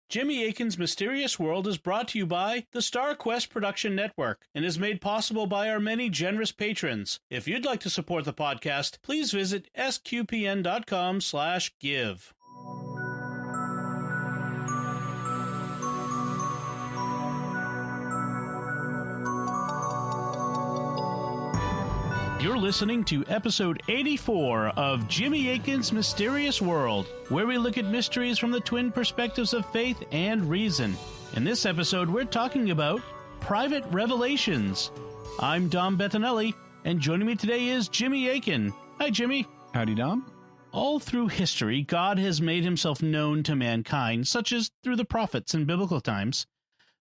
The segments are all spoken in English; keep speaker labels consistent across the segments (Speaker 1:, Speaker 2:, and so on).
Speaker 1: Jimmy Akin's Mysterious World is brought to you by the Star Quest Production Network and is made possible by our many generous patrons. If you'd like to support the podcast, please visit sqpn.com/give. You're listening to episode 84 of Jimmy Akin's Mysterious World, where we look at mysteries from the twin perspectives of faith and reason. In this episode, we're talking about private revelations. I'm Dom Bettinelli, and joining me today is Jimmy Akin. Hi, Jimmy.
Speaker 2: Howdy, Dom.
Speaker 1: All through history, God has made himself known to mankind, such as through the prophets in biblical times.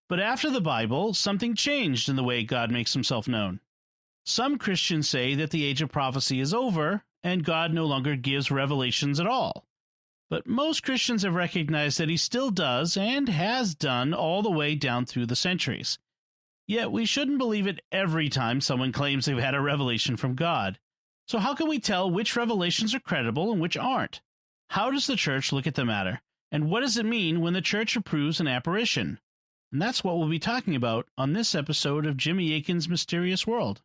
Speaker 1: But after the Bible, something changed in the way God makes himself known. Some Christians say that the age of prophecy is over and God no longer gives revelations at all. But most Christians have recognized that he still does and has done all the way down through the centuries. Yet we shouldn't believe it every time someone claims they've had a revelation from God. So how can we tell which revelations are credible and which aren't? How does the church look at the matter? And what does it mean when the church approves an apparition? And that's what we'll be talking about on this episode of Jimmy Akin's Mysterious World.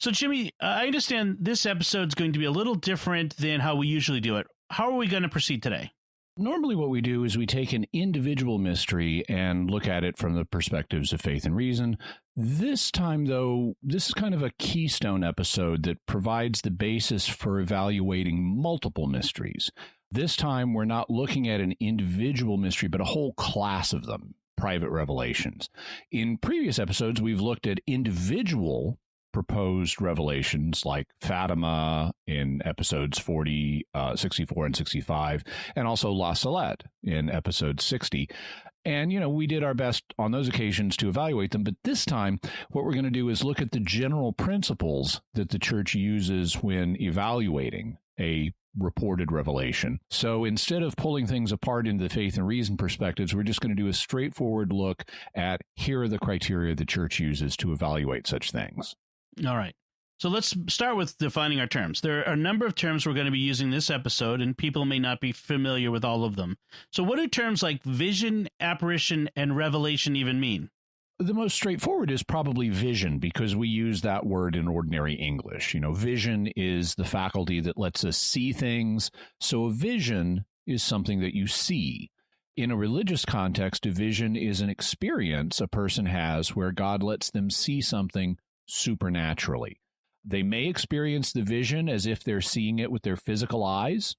Speaker 1: So, Jimmy, I understand this episode is going to be a little different than how we usually do it. How are we going to proceed today?
Speaker 2: Normally what we do is we take an individual mystery and look at it from the perspectives of faith and reason. This time, though, this is kind of a keystone episode that provides the basis for evaluating multiple mysteries. This time, we're not looking at an individual mystery, but a whole class of them, private revelations. In previous episodes, we've looked at individual proposed revelations like Fatima in episodes 40, 64, and 65, and also La Salette in episode 60. And, we did our best on those occasions to evaluate them. But this time, what we're going to do is look at the general principles that the church uses when evaluating a reported revelation. So instead of pulling things apart into the faith and reason perspectives, we're just going to do a straightforward look at here are the criteria the church uses to evaluate such things.
Speaker 1: All right. So let's start with defining our terms. There are a number of terms we're going to be using this episode, and people may not be familiar with all of them. So what do terms like vision, apparition, and revelation even mean?
Speaker 2: The most straightforward is probably vision, because we use that word in ordinary English. Vision is the faculty that lets us see things. So a vision is something that you see. In a religious context, a vision is an experience a person has where God lets them see something supernaturally. They may experience the vision as if they're seeing it with their physical eyes.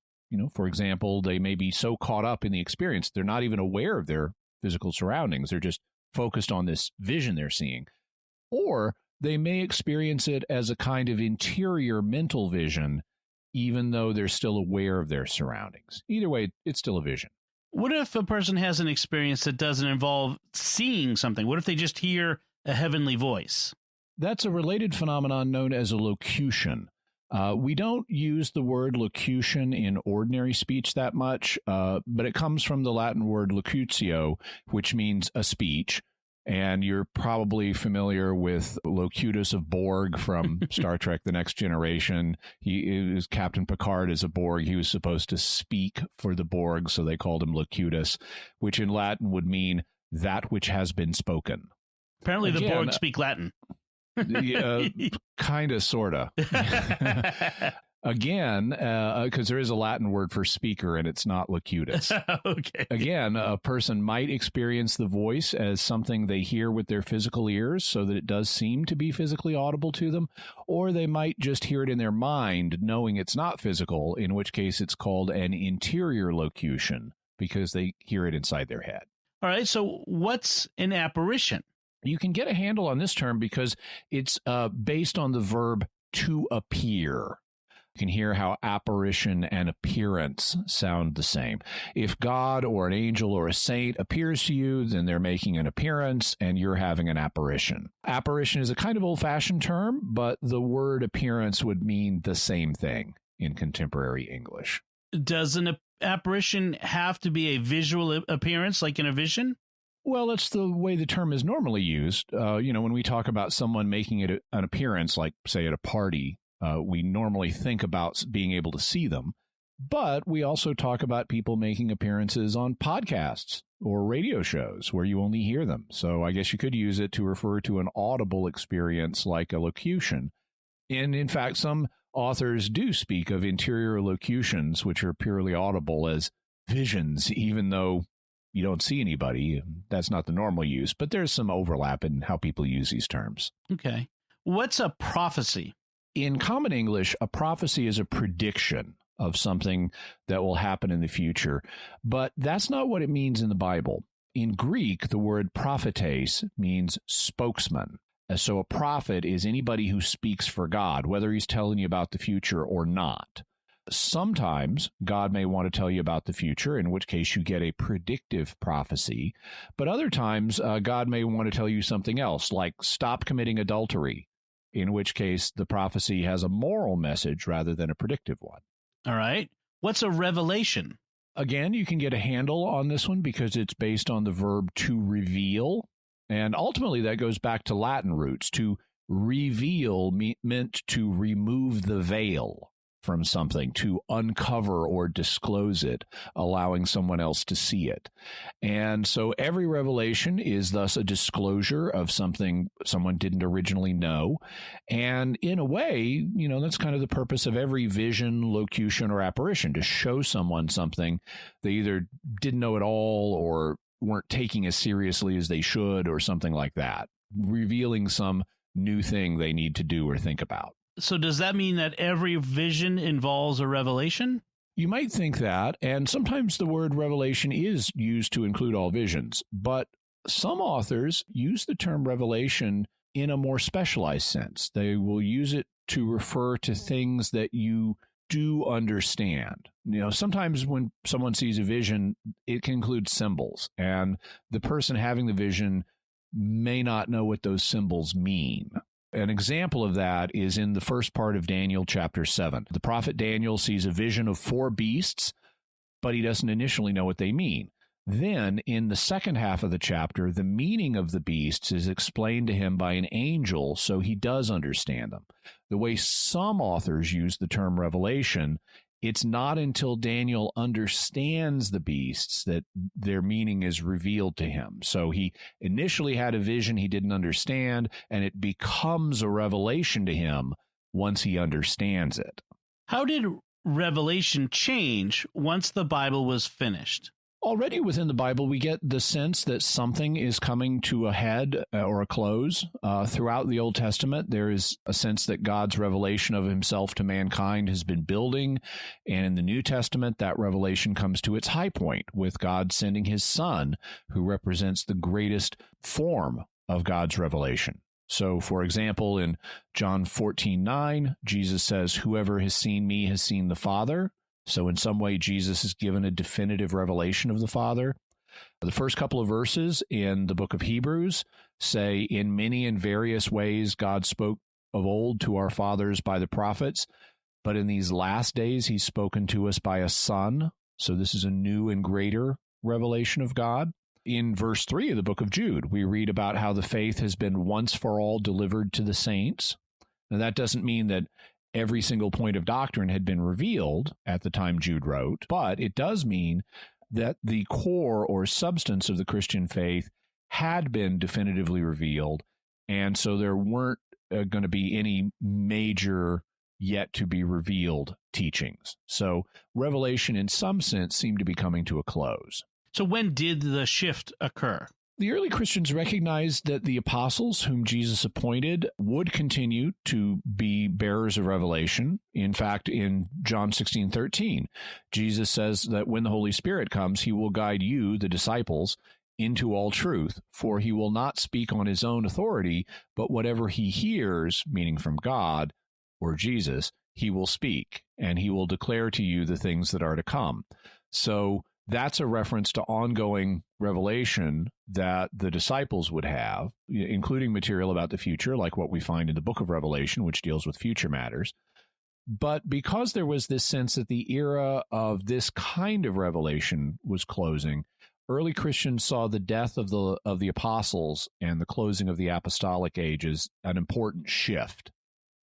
Speaker 2: For example, they may be so caught up in the experience, they're not even aware of their physical surroundings. They're just focused on this vision they're seeing. Or they may experience it as a kind of interior mental vision, even though they're still aware of their surroundings. Either way, it's still a vision.
Speaker 1: What if a person has an experience that doesn't involve seeing something? What if they just hear a heavenly voice?
Speaker 2: That's a related phenomenon known as a locution. We don't use the word locution in ordinary speech that much, but it comes from the Latin word locutio, which means a speech. And you're probably familiar with Locutus of Borg from Star Trek The Next Generation. He is Captain Picard as a Borg. He was supposed to speak for the Borg, so they called him Locutus, which in Latin would mean that which has been spoken.
Speaker 1: Apparently the Borg speak Latin.
Speaker 2: Kind of, sort of. Again, because there is a Latin word for speaker, and it's not locutus.
Speaker 1: Okay.
Speaker 2: Again, a person might experience the voice as something they hear with their physical ears, so that it does seem to be physically audible to them, or they might just hear it in their mind, knowing it's not physical, in which case it's called an interior locution, because they hear it inside their head.
Speaker 1: All right, so what's an apparition?
Speaker 2: You can get a handle on this term because it's based on the verb to appear. You can hear how apparition and appearance sound the same. If God or an angel or a saint appears to you, then they're making an appearance and you're having an apparition. Apparition is a kind of old-fashioned term, but the word appearance would mean the same thing in contemporary English.
Speaker 1: Does an apparition have to be a visual appearance, like in a vision?
Speaker 2: Well, that's the way the term is normally used. When we talk about someone making it an appearance, like, say, at a party, we normally think about being able to see them. But we also talk about people making appearances on podcasts or radio shows where you only hear them. So I guess you could use it to refer to an audible experience like a locution. And in fact, some authors do speak of interior locutions, which are purely audible, as visions, even though you don't see anybody. That's not the normal use, but there's some overlap in how people use these terms.
Speaker 1: Okay. What's a prophecy?
Speaker 2: In common English, a prophecy is a prediction of something that will happen in the future, but that's not what it means in the Bible. In Greek, the word prophetes means spokesman. So a prophet is anybody who speaks for God, whether he's telling you about the future or not. Sometimes God may want to tell you about the future, in which case you get a predictive prophecy. But other times, God may want to tell you something else, like stop committing adultery, in which case the prophecy has a moral message rather than a predictive one.
Speaker 1: All right. What's a revelation?
Speaker 2: Again, you can get a handle on this one because it's based on the verb to reveal. And ultimately, that goes back to Latin roots. To reveal meant to remove the veil from something, to uncover or disclose it, allowing someone else to see it. And so every revelation is thus a disclosure of something someone didn't originally know. And in a way, that's kind of the purpose of every vision, locution, or apparition, to show someone something they either didn't know at all or weren't taking as seriously as they should or something like that, revealing some new thing they need to do or think about.
Speaker 1: So does that mean that every vision involves a revelation?
Speaker 2: You might think that, and sometimes the word revelation is used to include all visions, but some authors use the term revelation in a more specialized sense. They will use it to refer to things that you do understand. Sometimes when someone sees a vision, it can include symbols, and the person having the vision may not know what those symbols mean. An example of that is in the first part of Daniel chapter 7. The prophet Daniel sees a vision of 4 beasts, but he doesn't initially know what they mean. Then, in the second half of the chapter, the meaning of the beasts is explained to him by an angel, so he does understand them. The way some authors use the term revelation, it's not until Daniel understands the beasts that their meaning is revealed to him. So he initially had a vision he didn't understand, and it becomes a revelation to him once he understands it.
Speaker 1: How did revelation change once the Bible was finished?
Speaker 2: Already within the Bible, we get the sense that something is coming to a head or a close. Throughout the Old Testament, there is a sense that God's revelation of himself to mankind has been building. And in the New Testament, that revelation comes to its high point with God sending his Son, who represents the greatest form of God's revelation. So, for example, in John 14:9, Jesus says, "Whoever has seen me has seen the Father." So in some way, Jesus is given a definitive revelation of the Father. The first couple of verses in the book of Hebrews say, "In many and various ways God spoke of old to our fathers by the prophets, but in these last days he's spoken to us by a Son." So this is a new and greater revelation of God. In verse 3 of the book of Jude, we read about how the faith has been once for all delivered to the saints. Now, that doesn't mean that every single point of doctrine had been revealed at the time Jude wrote, but it does mean that the core or substance of the Christian faith had been definitively revealed, and so there weren't going to be any major yet to be revealed teachings. So revelation in some sense seemed to be coming to a close.
Speaker 1: So when did the shift occur?
Speaker 2: The early Christians recognized that the apostles whom Jesus appointed would continue to be bearers of revelation. In fact, in John 16:13, Jesus says that when the Holy Spirit comes, he will guide you, the disciples, into all truth, for he will not speak on his own authority, but whatever he hears, meaning from God or Jesus, he will speak, and he will declare to you the things that are to come. So that's a reference to ongoing revelation that the disciples would have, including material about the future, like what we find in the book of Revelation, which deals with future matters. But because there was this sense that the era of this kind of revelation was closing, early Christians saw the death of the apostles and the closing of the apostolic age as an important shift,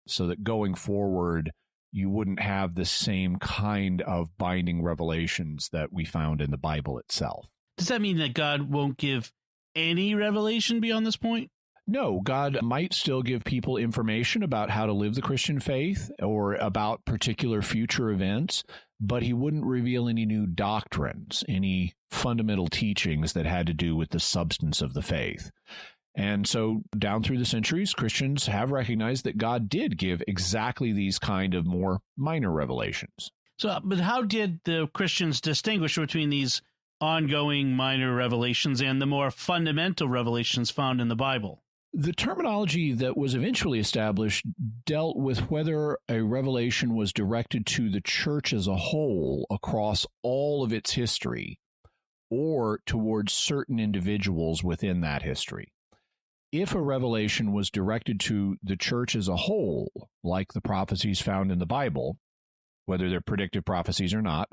Speaker 2: so that going forward, you wouldn't have the same kind of binding revelations that we found in the Bible itself.
Speaker 1: Does that mean that God won't give any revelation beyond this point?
Speaker 2: No, God might still give people information about how to live the Christian faith or about particular future events, but he wouldn't reveal any new doctrines, any fundamental teachings that had to do with the substance of the faith. And so down through the centuries, Christians have recognized that God did give exactly these kind of more minor revelations.
Speaker 1: So, but how did the Christians distinguish between these ongoing minor revelations and the more fundamental revelations found in the Bible?
Speaker 2: The terminology that was eventually established dealt with whether a revelation was directed to the church as a whole across all of its history or towards certain individuals within that history. If a revelation was directed to the church as a whole, like the prophecies found in the Bible, whether they're predictive prophecies or not,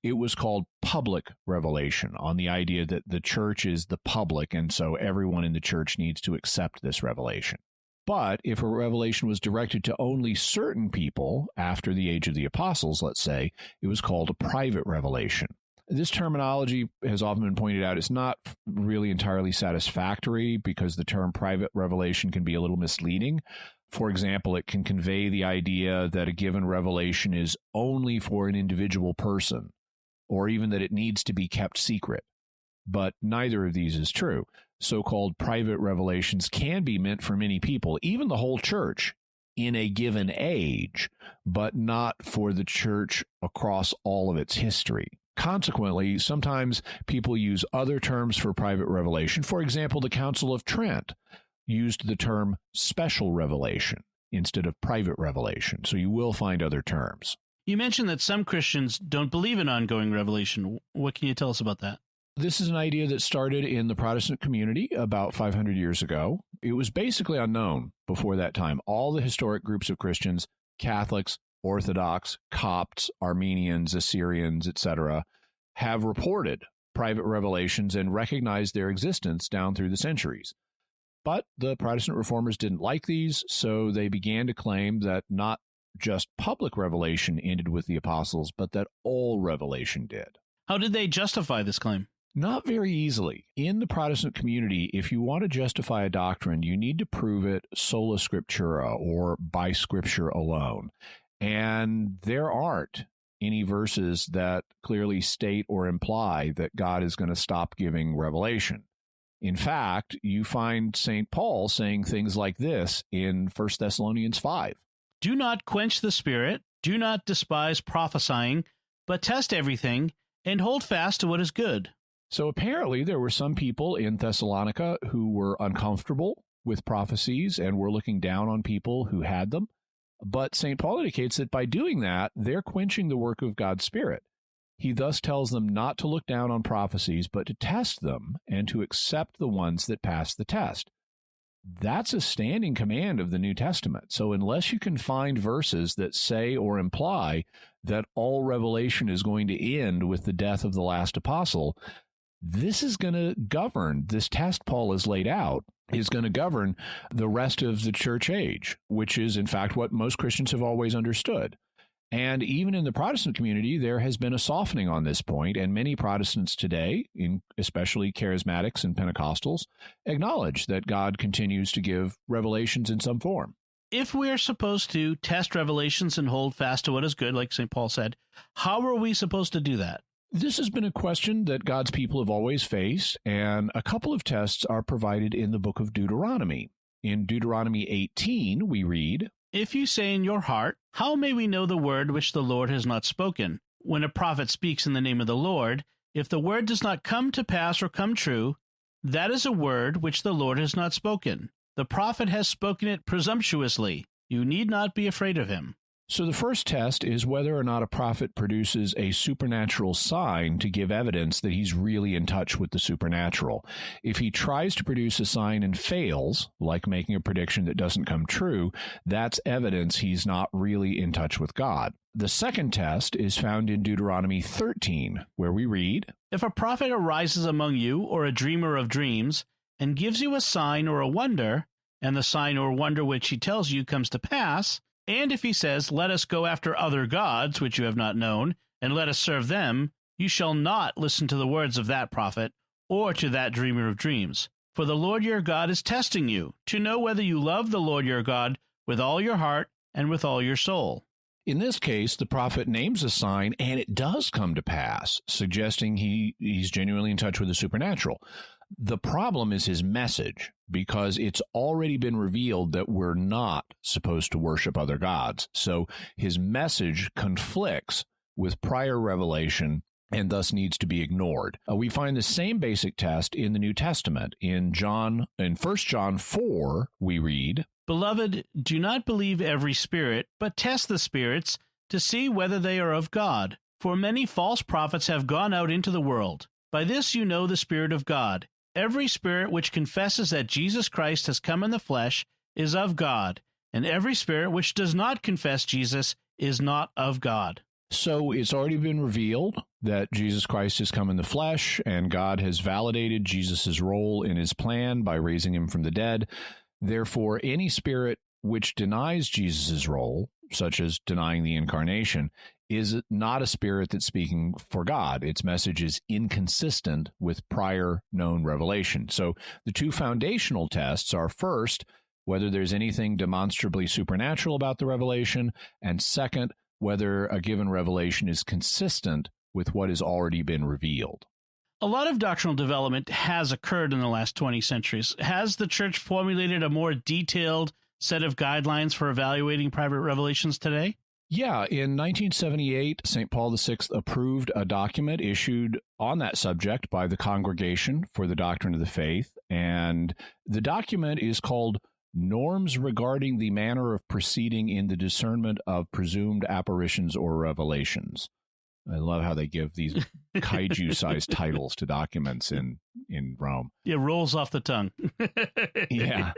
Speaker 2: it was called public revelation, on the idea that the church is the public, and so everyone in the church needs to accept this revelation. But if a revelation was directed to only certain people after the age of the apostles, let's say, it was called a private revelation. This terminology has often been pointed out is not really entirely satisfactory because the term private revelation can be a little misleading. For example, it can convey the idea that a given revelation is only for an individual person, or even that it needs to be kept secret. But neither of these is true. So-called private revelations can be meant for many people, even the whole church, in a given age, but not for the church across all of its history. Consequently, sometimes people use other terms for private revelation. For example, the Council of Trent used the term special revelation instead of private revelation. So you will find other terms.
Speaker 1: You mentioned that some Christians don't believe in ongoing revelation. What can you tell us about that?
Speaker 2: This is an idea that started in the Protestant community about 500 years ago. It was basically unknown before that time. All the historic groups of Christians, Catholics, Orthodox, Copts, Armenians, Assyrians, etc., have reported private revelations and recognized their existence down through the centuries. But the Protestant reformers didn't like these, so they began to claim that not just public revelation ended with the apostles, but that all revelation did.
Speaker 1: How did they justify this claim?
Speaker 2: Not very easily. In the Protestant community, if you want to justify a doctrine, you need to prove it sola scriptura, or by scripture alone. And there aren't any verses that clearly state or imply that God is going to stop giving revelation. In fact, you find St. Paul saying things like this in 1 Thessalonians 5.
Speaker 1: Do not quench the spirit, do not despise prophesying, but test everything, and hold fast to what is good.
Speaker 2: So apparently there were some people in Thessalonica who were uncomfortable with prophecies and were looking down on people who had them. But St. Paul indicates that by doing that, they're quenching the work of God's Spirit. He thus tells them not to look down on prophecies, but to test them and to accept the ones that pass the test. That's a standing command of the New Testament. So unless you can find verses that say or imply that all revelation is going to end with the death of the last apostle, this is going to govern, this test Paul has laid out, is going to govern the rest of the church age, which is, in fact, what most Christians have always understood. And even in the Protestant community, there has been a softening on this point, and many Protestants today, especially charismatics and Pentecostals, acknowledge that God continues to give revelations in some form.
Speaker 1: If we're supposed to test revelations and hold fast to what is good, like St. Paul said, how are we supposed to do that?
Speaker 2: This has been a question that God's people have always faced, and a couple of tests are provided in the book of Deuteronomy. In Deuteronomy 18, we read,
Speaker 1: If you say in your heart, how may we know the word which the Lord has not spoken? When a prophet speaks in the name of the Lord, if the word does not come to pass or come true, that is a word which the Lord has not spoken. The prophet has spoken it presumptuously. You need not be afraid of him.
Speaker 2: So the first test is whether or not a prophet produces a supernatural sign to give evidence that he's really in touch with the supernatural. If he tries to produce a sign and fails, like making a prediction that doesn't come true, that's evidence he's not really in touch with God. The second test is found in Deuteronomy 13, where we read,
Speaker 1: If a prophet arises among you, or a dreamer of dreams, and gives you a sign or a wonder, and the sign or wonder which he tells you comes to pass, And if he says, let us go after other gods, which you have not known, and let us serve them, you shall not listen to the words of that prophet, or to that dreamer of dreams. For the Lord your God is testing you, to know whether you love the Lord your God with all your heart and with all your soul.
Speaker 2: In this case, the prophet names a sign, and it does come to pass, suggesting he's genuinely in touch with the supernatural. The problem is his message, because it's already been revealed that we're not supposed to worship other gods. So his message conflicts with prior revelation and thus needs to be ignored. We find the same basic test in the New Testament. In 1 John 4, we read,
Speaker 1: Beloved, do not believe every spirit, but test the spirits to see whether they are of God. For many false prophets have gone out into the world. By this you know the Spirit of God. Every spirit which confesses that Jesus Christ has come in the flesh is of God, and every spirit which does not confess Jesus is not of God.
Speaker 2: So it's already been revealed that Jesus Christ has come in the flesh, and God has validated Jesus' role in his plan by raising him from the dead. Therefore, any spirit which denies Jesus' role, such as denying the incarnation, is not a spirit that's speaking for God. Its message is inconsistent with prior known revelation. So the two foundational tests are, first, whether there's anything demonstrably supernatural about the revelation, and second, whether a given revelation is consistent with what has already been revealed.
Speaker 1: A lot of doctrinal development has occurred in the last 20 centuries. Has the church formulated a more detailed set of guidelines for evaluating private revelations today?
Speaker 2: Yeah, in 1978, St. Paul VI approved a document issued on that subject by the Congregation for the Doctrine of the Faith, and the document is called Norms Regarding the Manner of Proceeding in the Discernment of Presumed Apparitions or Revelations. I love how they give these kaiju-sized titles to documents in Rome.
Speaker 1: It rolls off the tongue.
Speaker 2: Yeah.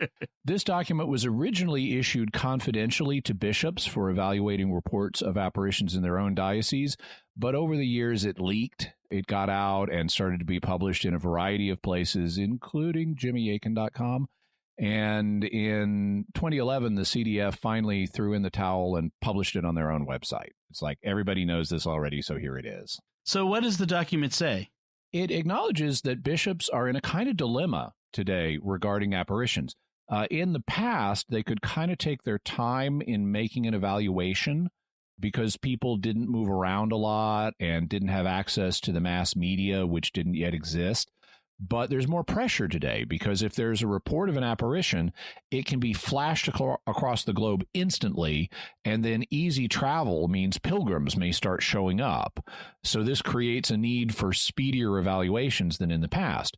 Speaker 2: This document was originally issued confidentially to bishops for evaluating reports of apparitions in their own diocese, but over the years it leaked, it got out, and started to be published in a variety of places, including JimmyAkin.com. And in 2011, the CDF finally threw in the towel and published it on their own website. It's like, everybody knows this already, so here it is.
Speaker 1: So what does the document say?
Speaker 2: It acknowledges that bishops are in a kind of dilemma today regarding apparitions. In the past, they could kind of take their time in making an evaluation because people didn't move around a lot and didn't have access to the mass media, which didn't yet exist. But there's more pressure today because if there's a report of an apparition, it can be flashed across the globe instantly, and then easy travel means pilgrims may start showing up. So this creates a need for speedier evaluations than in the past.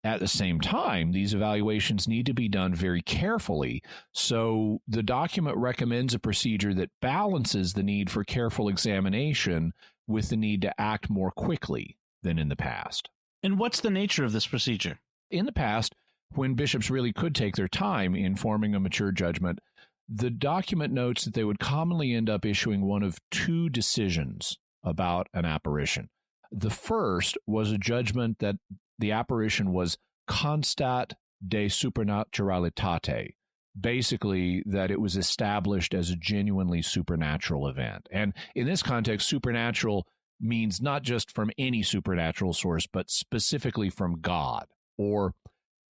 Speaker 2: At the same time, these evaluations need to be done very carefully. So the document recommends a procedure that balances the need for careful examination with the need to act more quickly than in the past.
Speaker 1: And what's the nature of this procedure?
Speaker 2: In the past, when bishops really could take their time in forming a mature judgment, the document notes that they would commonly end up issuing one of two decisions about an apparition. The first was a judgment that the apparition was constat de supernaturalitate, basically that it was established as a genuinely supernatural event. And in this context, supernatural means not just from any supernatural source, but specifically from God or,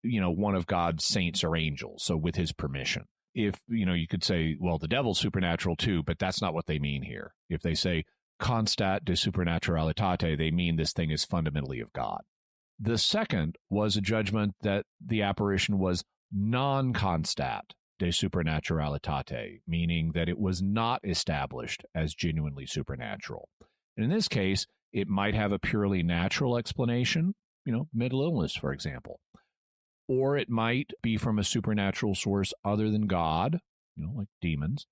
Speaker 2: one of God's saints or angels, so with his permission. If, you could say, well, the devil's supernatural too, but that's not what they mean here. If they say constat de supernaturalitate, they mean this thing is fundamentally of God. The second was a judgment that the apparition was non-constat de supernaturalitate, meaning that it was not established as genuinely supernatural. And in this case, it might have a purely natural explanation, mental illness, for example. Or it might be from a supernatural source other than God, like demons.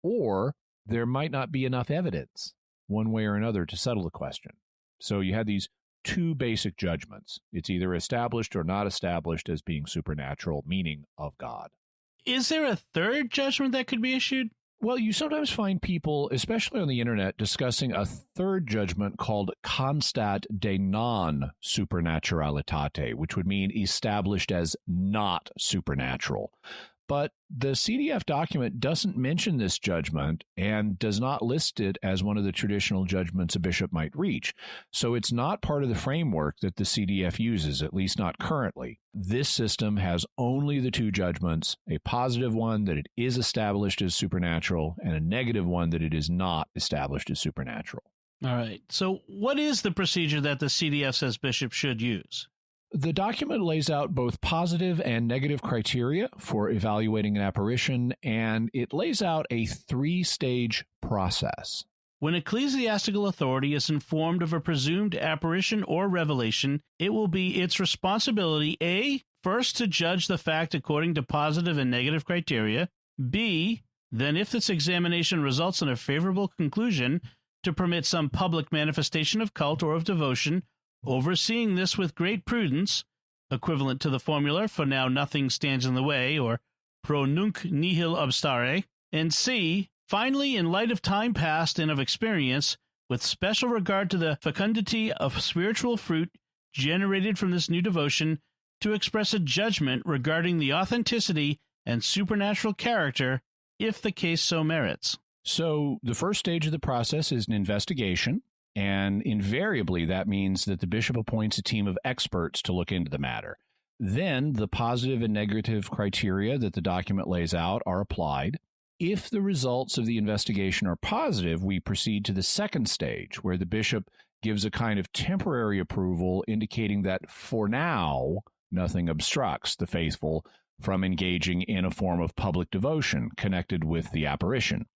Speaker 2: Or there might not be enough evidence, one way or another, to settle the question. So you had these two basic judgments. It's either established or not established as being supernatural, meaning of God.
Speaker 1: Is there a third judgment that could be issued?
Speaker 2: Well, you sometimes find people, especially on the internet, discussing a third judgment called constat de non-supernaturalitate, which would mean established as not supernatural. But the CDF document doesn't mention this judgment and does not list it as one of the traditional judgments a bishop might reach. So it's not part of the framework that the CDF uses, at least not currently. This system has only the two judgments, a positive one that it is established as supernatural and a negative one that it is not established as supernatural.
Speaker 1: All right. So what is the procedure that the CDF says bishops should use?
Speaker 2: The document lays out both positive and negative criteria for evaluating an apparition, and it lays out a 3-stage process.
Speaker 1: When ecclesiastical authority is informed of a presumed apparition or revelation, it will be its responsibility, A, first to judge the fact according to positive and negative criteria, B, then if this examination results in a favorable conclusion, to permit some public manifestation of cult or of devotion, overseeing this with great prudence, equivalent to the formula for now nothing stands in the way, or pro nunc nihil obstare, and C, finally, in light of time past and of experience, with special regard to the fecundity of spiritual fruit generated from this new devotion, to express a judgment regarding the authenticity and supernatural character, if the case so merits.
Speaker 2: So the first stage of the process is an investigation. And invariably, that means that the bishop appoints a team of experts to look into the matter. Then the positive and negative criteria that the document lays out are applied. If the results of the investigation are positive, we proceed to the second stage, where the bishop gives a kind of temporary approval, indicating that for now, nothing obstructs the faithful from engaging in a form of public devotion connected with the apparition.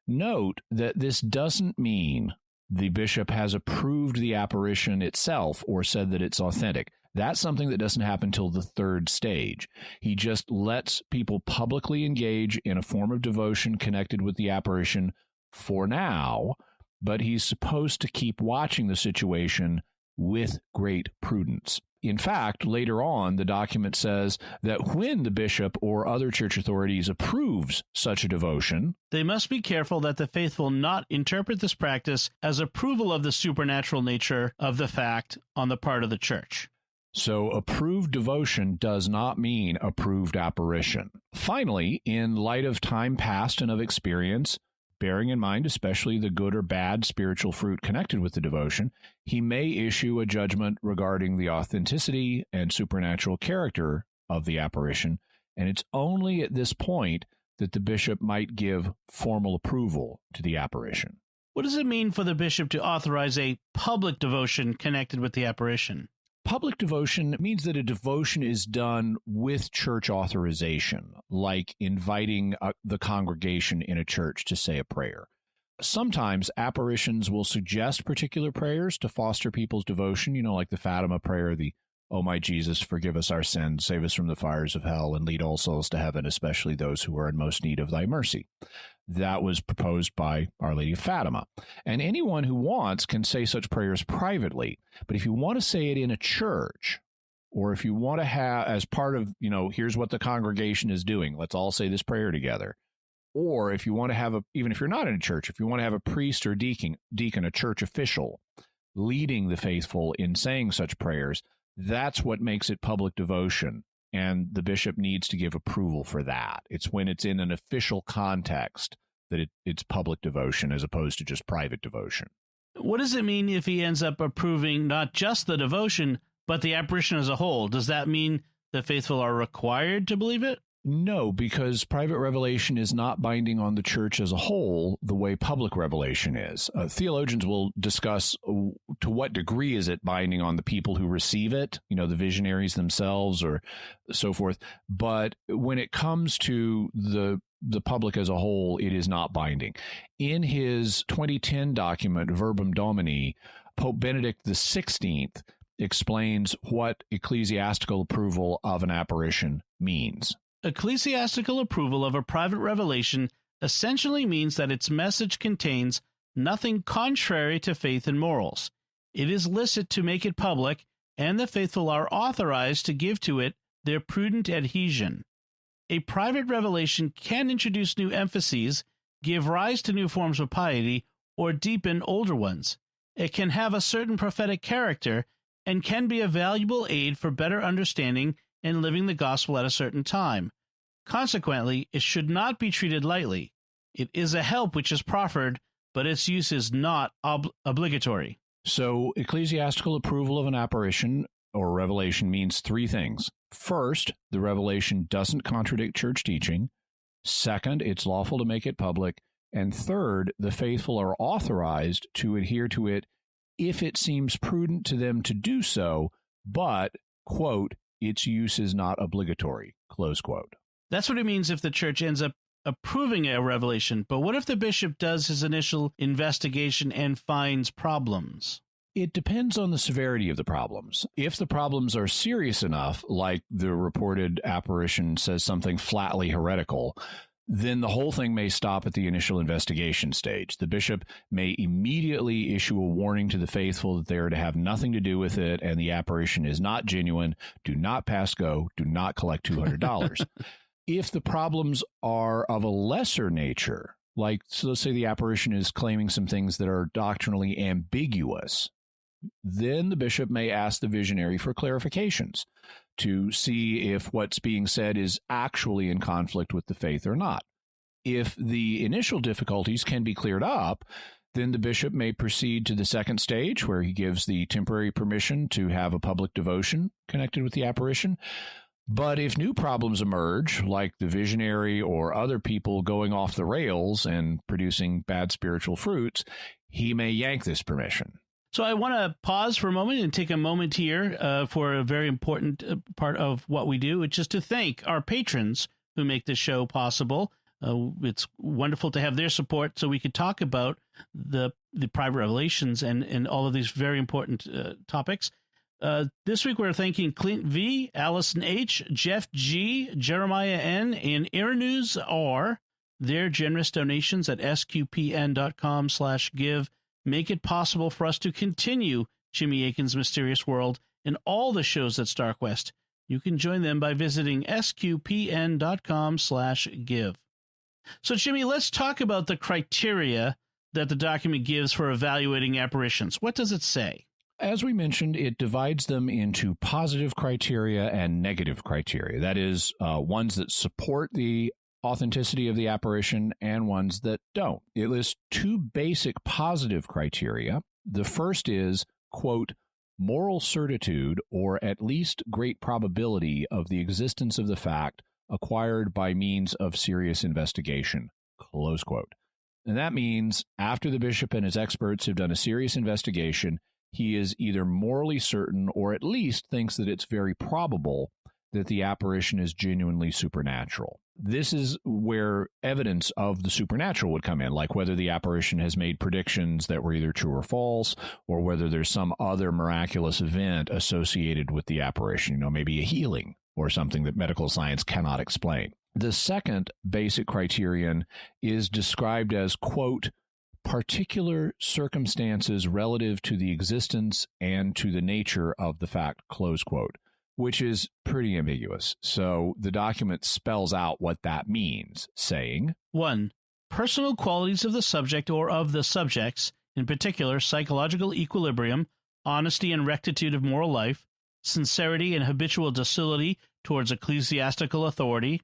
Speaker 2: Note that this doesn't mean the bishop has approved the apparition itself or said that it's authentic. That's something that doesn't happen until the third stage. He just lets people publicly engage in a form of devotion connected with the apparition for now, but he's supposed to keep watching the situation with great prudence. In fact, later on, the document says that when the bishop or other church authorities approves such a devotion,
Speaker 1: they must be careful that the faithful not interpret this practice as approval of the supernatural nature of the fact on the part of the church.
Speaker 2: So approved devotion does not mean approved apparition. Finally, in light of time past and of experience, bearing in mind especially the good or bad spiritual fruit connected with the devotion, he may issue a judgment regarding the authenticity and supernatural character of the apparition, and it's only at this point that the bishop might give formal approval to the apparition.
Speaker 1: What does it mean for the bishop to authorize a public devotion connected with the apparition?
Speaker 2: Public devotion means that a devotion is done with church authorization, like inviting the congregation in a church to say a prayer. Sometimes apparitions will suggest particular prayers to foster people's devotion, like the Fatima prayer, the "O my Jesus, forgive us our sins, save us from the fires of hell, and lead all souls to heaven, especially those who are in most need of thy mercy." That was proposed by Our Lady of Fatima. And anyone who wants can say such prayers privately. But if you want to say it in a church, or if you want to have as part of, here's what the congregation is doing, let's all say this prayer together. Or if you want to have even if you're not in a church, if you want to have a priest or deacon, a church official, leading the faithful in saying such prayers, that's what makes it public devotion. And the bishop needs to give approval for that. It's when it's in an official context that it's public devotion as opposed to just private devotion.
Speaker 1: What does it mean if he ends up approving not just the devotion, but the apparition as a whole? Does that mean the faithful are required to believe it?
Speaker 2: No, because private revelation is not binding on the church as a whole the way public revelation is. Theologians will discuss to what degree is it binding on the people who receive it, the visionaries themselves or so forth. But when it comes to the public as a whole, it is not binding. In his 2010 document, Verbum Domini, Pope Benedict XVI explains what ecclesiastical approval of an apparition means.
Speaker 1: Ecclesiastical approval of a private revelation essentially means that its message contains nothing contrary to faith and morals. It is licit to make it public, and the faithful are authorized to give to it their prudent adhesion. A private revelation can introduce new emphases, give rise to new forms of piety, or deepen older ones. It can have a certain prophetic character, and can be a valuable aid for better understanding and living the gospel at a certain time. Consequently, it should not be treated lightly. It is a help which is proffered, but its use is not obligatory.
Speaker 2: So, ecclesiastical approval of an apparition or revelation means three things. First, the revelation doesn't contradict church teaching. Second, it's lawful to make it public. And third, the faithful are authorized to adhere to it if it seems prudent to them to do so, but, quote, its use is not obligatory, close quote.
Speaker 1: That's what it means if the church ends up approving a revelation. But what if the bishop does his initial investigation and finds problems?
Speaker 2: It depends on the severity of the problems. If the problems are serious enough, like the reported apparition says something flatly heretical, then the whole thing may stop at the initial investigation stage. The bishop may immediately issue a warning to the faithful that they are to have nothing to do with it and the apparition is not genuine. Do not pass go. Do not collect $200. If the problems are of a lesser nature, like, so let's say the apparition is claiming some things that are doctrinally ambiguous, then the bishop may ask the visionary for clarifications to see if what's being said is actually in conflict with the faith or not. If the initial difficulties can be cleared up, then the bishop may proceed to the second stage, where he gives the temporary permission to have a public devotion connected with the apparition. But if new problems emerge, like the visionary or other people going off the rails and producing bad spiritual fruits, he may yank this permission.
Speaker 1: So I want to pause for a moment and take a moment here for a very important part of what we do, which is to thank our patrons who make this show possible. It's wonderful to have their support so we could talk about the private revelations and all of these very important topics. This week we're thanking Clint V, Allison H, Jeff G, Jeremiah N, and Aaronus R. Their generous donations at sqpn.com/give make it possible for us to continue Jimmy Akin's Mysterious World and all the shows at StarQuest. You can join them by visiting sqpn.com/give. So, Jimmy, let's talk about the criteria that the document gives for evaluating apparitions. What does it say?
Speaker 2: As we mentioned, it divides them into positive criteria and negative criteria. That is, ones that support the authenticity of the apparition and ones that don't. It lists two basic positive criteria. The first is, quote, moral certitude or at least great probability of the existence of the fact acquired by means of serious investigation, close quote. And that means after the bishop and his experts have done a serious investigation, he is either morally certain or at least thinks that it's very probable that the apparition is genuinely supernatural. This is where evidence of the supernatural would come in, like whether the apparition has made predictions that were either true or false, or whether there's some other miraculous event associated with the apparition, maybe a healing or something that medical science cannot explain. The second basic criterion is described as, quote, particular circumstances relative to the existence and to the nature of the fact, close quote, which is pretty ambiguous. So the document spells out what that means, saying,
Speaker 1: 1. Personal qualities of the subject or of the subjects, in particular psychological equilibrium, honesty and rectitude of moral life, sincerity and habitual docility towards ecclesiastical authority,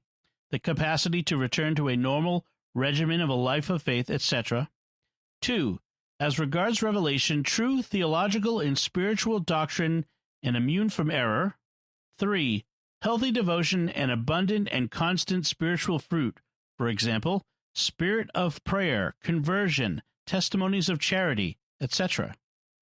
Speaker 1: the capacity to return to a normal regimen of a life of faith, etc. 2. As regards revelation, true theological and spiritual doctrine and immune from error. 3. Healthy devotion and abundant and constant spiritual fruit. For example, spirit of prayer, conversion, testimonies of charity, etc.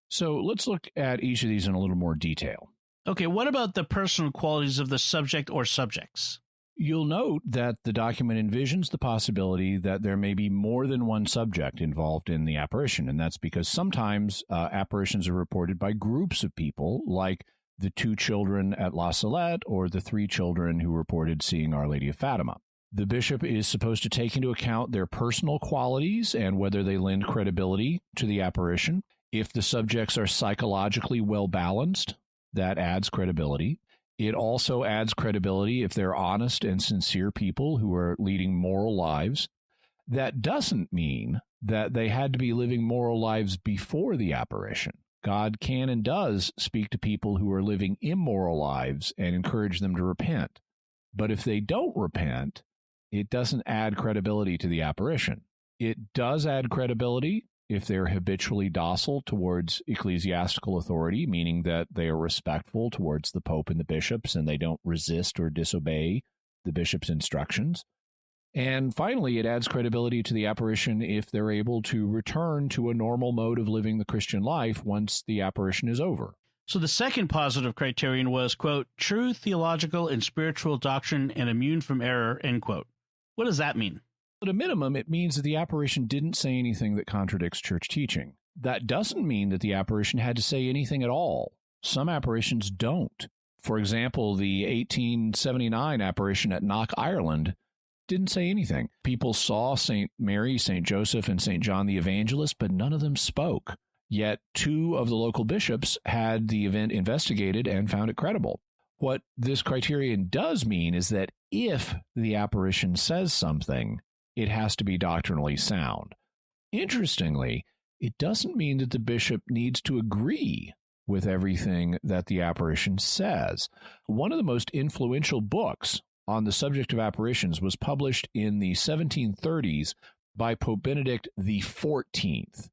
Speaker 2: So let's look at each of these in a little more detail.
Speaker 1: Okay, what about the personal qualities of the subject or subjects?
Speaker 2: You'll note that the document envisions the possibility that there may be more than one subject involved in the apparition, and that's because sometimes apparitions are reported by groups of people, like the 2 children at La Salette or the 3 children who reported seeing Our Lady of Fatima. The bishop is supposed to take into account their personal qualities and whether they lend credibility to the apparition. If the subjects are psychologically well-balanced, that adds credibility. It also adds credibility if they're honest and sincere people who are leading moral lives. That doesn't mean that they had to be living moral lives before the apparition. God can and does speak to people who are living immoral lives and encourage them to repent. But if they don't repent, it doesn't add credibility to the apparition. It does add credibility if they're habitually docile towards ecclesiastical authority, meaning that they are respectful towards the Pope and the bishops, and they don't resist or disobey the bishop's instructions. And finally, it adds credibility to the apparition if they're able to return to a normal mode of living the Christian life once the apparition is over.
Speaker 1: So the second positive criterion was, quote, true theological and spiritual doctrine and immune from error, end quote. What does that mean?
Speaker 2: At a minimum, it means that the apparition didn't say anything that contradicts church teaching. That doesn't mean that the apparition had to say anything at all. Some apparitions don't. For example, the 1879 apparition at Knock, Ireland, didn't say anything. People saw St. Mary, St. Joseph, and St. John the Evangelist, but none of them spoke. Yet 2 of the local bishops had the event investigated and found it credible. What this criterion does mean is that if the apparition says something, it has to be doctrinally sound. Interestingly, it doesn't mean that the bishop needs to agree with everything that the apparition says. One of the most influential books on the subject of apparitions was published in the 1730s by Pope Benedict XIV.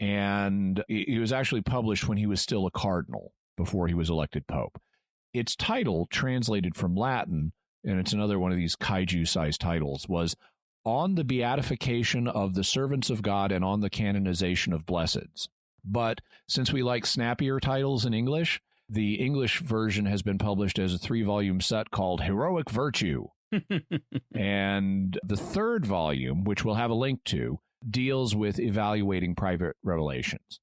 Speaker 2: And it was actually published when he was still a cardinal, before he was elected pope. Its title, translated from Latin, and it's another one of these kaiju-sized titles, was On the Beatification of the Servants of God and on the Canonization of Blesseds. But since we like snappier titles in English, the English version has been published as a 3-volume set called Heroic Virtue. And the 3rd volume, which we'll have a link to, deals with evaluating private revelations.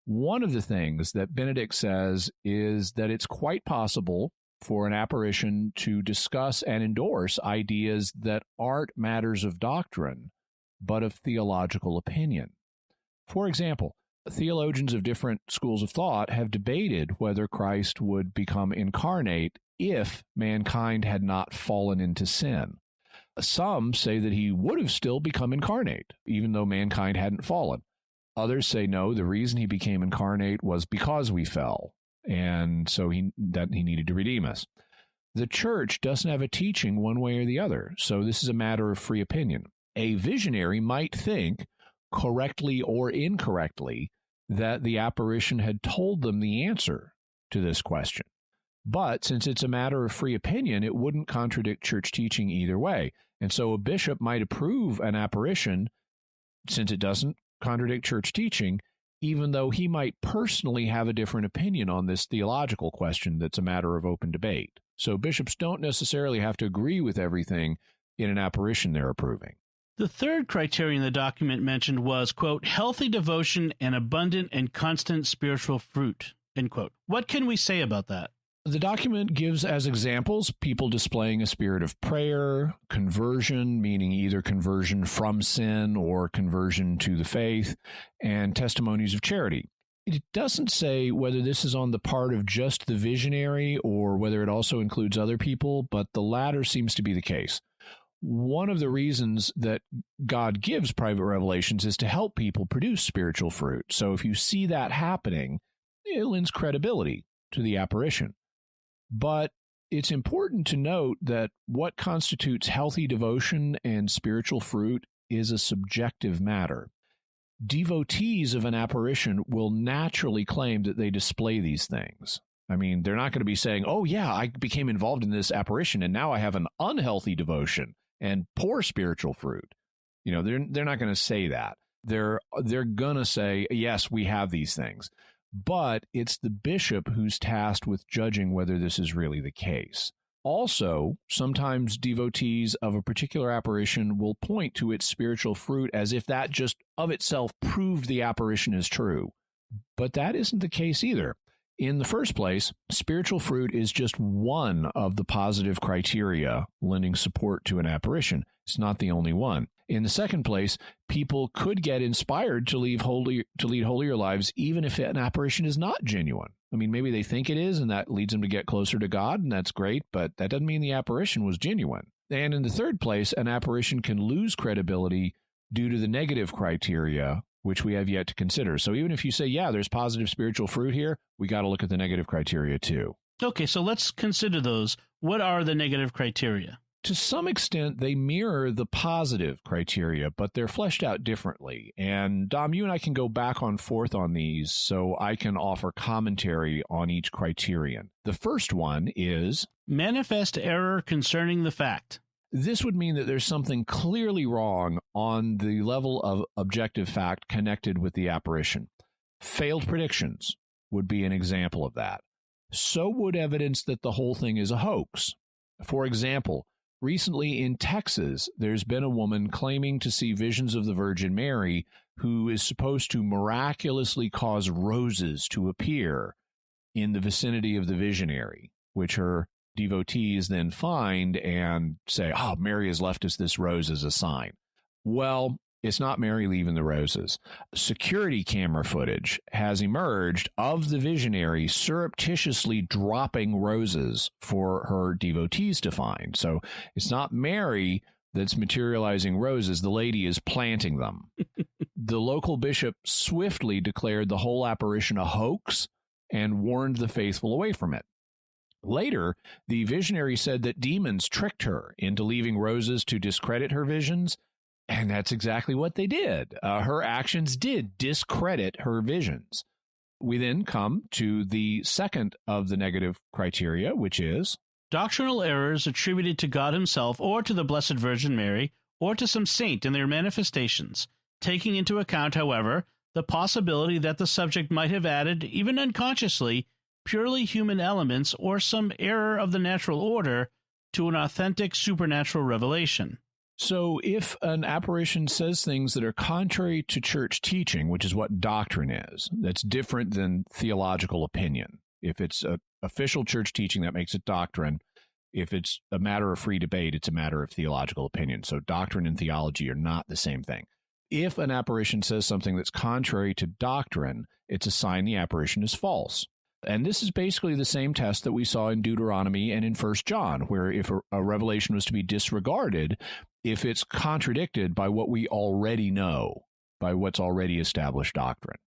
Speaker 2: One of the things that Benedict says is that it's quite possible for an apparition to discuss and endorse ideas that aren't matters of doctrine, but of theological opinion. For example, theologians of different schools of thought have debated whether Christ would become incarnate if mankind had not fallen into sin. Some say that he would have still become incarnate, even though mankind hadn't fallen. Others say no, the reason he became incarnate was because we fell, and so he needed to redeem us. The church doesn't have a teaching one way or the other, so this is a matter of free opinion. A visionary might think, correctly or incorrectly, that the apparition had told them the answer to this question. But since it's a matter of free opinion, it wouldn't contradict church teaching either way. And so a bishop might approve an apparition, since it doesn't contradict church teaching, even though he might personally have a different opinion on this theological question that's a matter of open debate. So bishops don't necessarily have to agree with everything in an apparition they're approving.
Speaker 1: The third criterion the document mentioned was, quote, healthy devotion and abundant and constant spiritual fruit, end quote. What can we say about that?
Speaker 2: The document gives as examples people displaying a spirit of prayer, conversion, meaning either conversion from sin or conversion to the faith, and testimonies of charity. It doesn't say whether this is on the part of just the visionary or whether it also includes other people, but the latter seems to be the case. One of the reasons that God gives private revelations is to help people produce spiritual fruit. So if you see that happening, it lends credibility to the apparition. But it's important to note that what constitutes healthy devotion and spiritual fruit is a subjective matter. Devotees of an apparition will naturally claim that they display these things. I mean, they're not going to be saying, oh, yeah, I became involved in this apparition, and now I have an unhealthy devotion and poor spiritual fruit. You know, they're not going to say that. They're going to say, yes, we have these things. But it's the bishop who's tasked with judging whether this is really the case. Also, sometimes devotees of a particular apparition will point to its spiritual fruit as if that just of itself proved the apparition is true. But that isn't the case either. In the first place, spiritual fruit is just one of the positive criteria lending support to an apparition. It's not the only one. In the second place, people could get inspired to lead holier lives even if an apparition is not genuine. I mean, maybe they think it is, and that leads them to get closer to God, and that's great, but that doesn't mean the apparition was genuine. And in the third place, an apparition can lose credibility due to the negative criteria, which we have yet to consider. So even if you say, yeah, there's positive spiritual fruit here, we got to look at the negative criteria too.
Speaker 1: Okay, so let's consider those. What are the negative criteria?
Speaker 2: To some extent, they mirror the positive criteria, but they're fleshed out differently. And Dom, you and I can go back and forth on these, so I can offer commentary on each criterion. The first one is
Speaker 1: manifest error concerning the fact.
Speaker 2: This would mean that there's something clearly wrong on the level of objective fact connected with the apparition. Failed predictions would be an example of that. So would evidence that the whole thing is a hoax. For example, recently in Texas, there's been a woman claiming to see visions of the Virgin Mary who is supposed to miraculously cause roses to appear in the vicinity of the visionary, which her devotees then find and say, oh, Mary has left us this rose as a sign. Well, it's not Mary leaving the roses. Security camera footage has emerged of the visionary surreptitiously dropping roses for her devotees to find. So it's not Mary that's materializing roses. The lady is planting them. The local bishop swiftly declared the whole apparition a hoax and warned the faithful away from it. Later, the visionary said that demons tricked her into leaving roses to discredit her visions, and that's exactly what they did. Her actions did discredit her visions. We then come to the second of the negative criteria, which is
Speaker 1: doctrinal errors attributed to God himself or to the Blessed Virgin Mary or to some saint in their manifestations, taking into account, however, the possibility that the subject might have added, even unconsciously, purely human elements or some error of the natural order to an authentic supernatural revelation.
Speaker 2: So if an apparition says things that are contrary to church teaching, which is what doctrine is, that's different than theological opinion. If it's official church teaching, that makes it doctrine. If it's a matter of free debate, it's a matter of theological opinion. So doctrine and theology are not the same thing. If an apparition says something that's contrary to doctrine, it's a sign the apparition is false. And this is basically the same test that we saw in Deuteronomy and in 1 John, where if a revelation was to be disregarded, if it's contradicted by what we already know, by what's already established doctrine.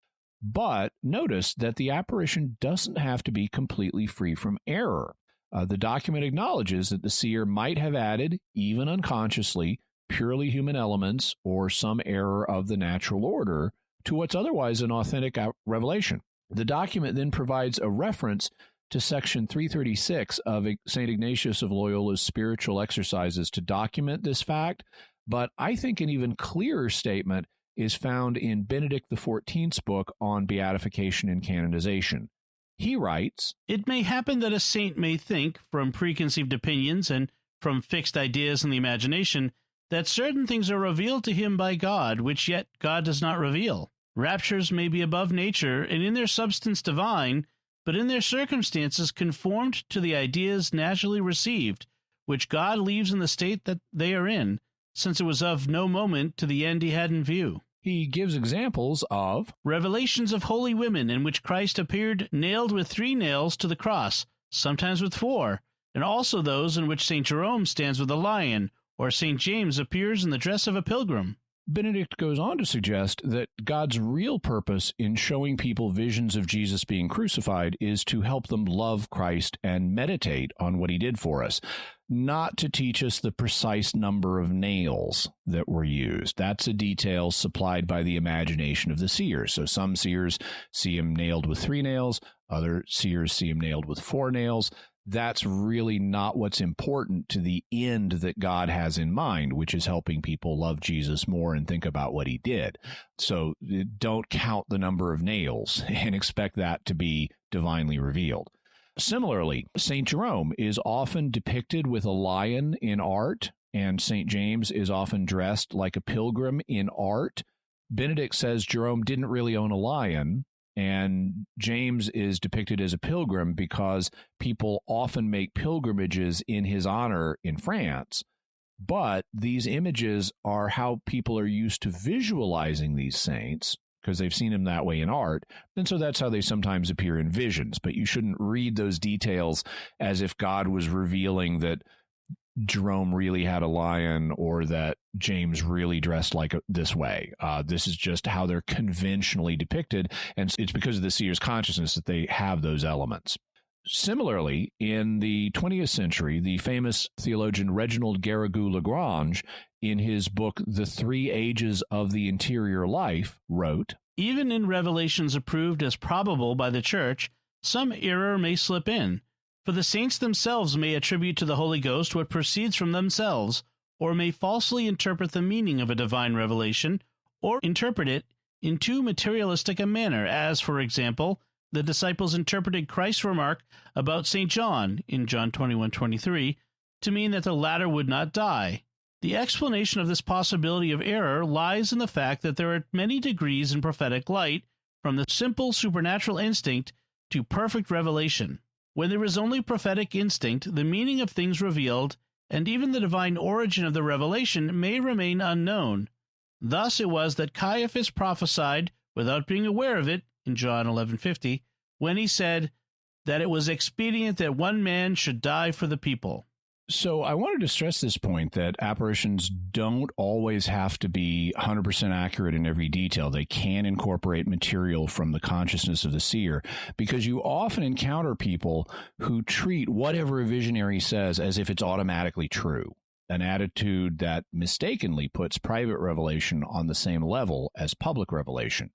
Speaker 2: But notice that the apparition doesn't have to be completely free from error. The document acknowledges that the seer might have added, even unconsciously, purely human elements or some error of the natural order to what's otherwise an authentic revelation. The document then provides a reference to section 336 of St. Ignatius of Loyola's spiritual exercises to document this fact, but I think an even clearer statement is found in Benedict XIV's book on beatification and canonization. He writes,
Speaker 1: "It may happen that a saint may think, from preconceived opinions and from fixed ideas in the imagination, that certain things are revealed to him by God, which yet God does not reveal. Raptures may be above nature, and in their substance divine, but in their circumstances conformed to the ideas naturally received, which God leaves in the state that they are in, since it was of no moment to the end he had in view."
Speaker 2: He gives examples of
Speaker 1: revelations of holy women in which Christ appeared nailed with 3 nails to the cross, sometimes with 4, and also those in which St. Jerome stands with a lion, or St. James appears in the dress of a pilgrim.
Speaker 2: Benedict goes on to suggest that God's real purpose in showing people visions of Jesus being crucified is to help them love Christ and meditate on what he did for us, not to teach us the precise number of nails that were used. That's a detail supplied by the imagination of the seers. So some seers see him nailed with 3 nails, other seers see him nailed with 4 nails. That's really not what's important to the end that God has in mind, which is helping people love Jesus more and think about what he did. So don't count the number of nails and expect that to be divinely revealed. Similarly, St. Jerome is often depicted with a lion in art, and St. James is often dressed like a pilgrim in art. Benedict says Jerome didn't really own a lion, and James is depicted as a pilgrim because people often make pilgrimages in his honor in France. But these images are how people are used to visualizing these saints because they've seen them that way in art. And so that's how they sometimes appear in visions. But you shouldn't read those details as if God was revealing that Jerome really had a lion or that James really dressed like this way. This is just how they're conventionally depicted, and it's because of the seer's consciousness that they have those elements. Similarly, in the 20th century, the famous theologian Reginald Garrigou-Lagrange, in his book The Three Ages of the Interior Life, wrote,
Speaker 1: "Even in revelations approved as probable by the Church, some error may slip in, for the saints themselves may attribute to the Holy Ghost what proceeds from themselves, or may falsely interpret the meaning of a divine revelation, or interpret it in too materialistic a manner, as, for example, the disciples interpreted Christ's remark about St. John in John 21:23 to mean that the latter would not die. The explanation of this possibility of error lies in the fact that there are many degrees in prophetic light, from the simple supernatural instinct to perfect revelation. When there is only prophetic instinct, the meaning of things revealed, and even the divine origin of the revelation, may remain unknown. Thus it was that Caiaphas prophesied, without being aware of it, in John 11:50, when he said that it was expedient that one man should die for the people."
Speaker 2: So I wanted to stress this point that apparitions don't always have to be 100% accurate in every detail. They can incorporate material from the consciousness of the seer, because you often encounter people who treat whatever a visionary says as if it's automatically true, an attitude that mistakenly puts private revelation on the same level as public revelation.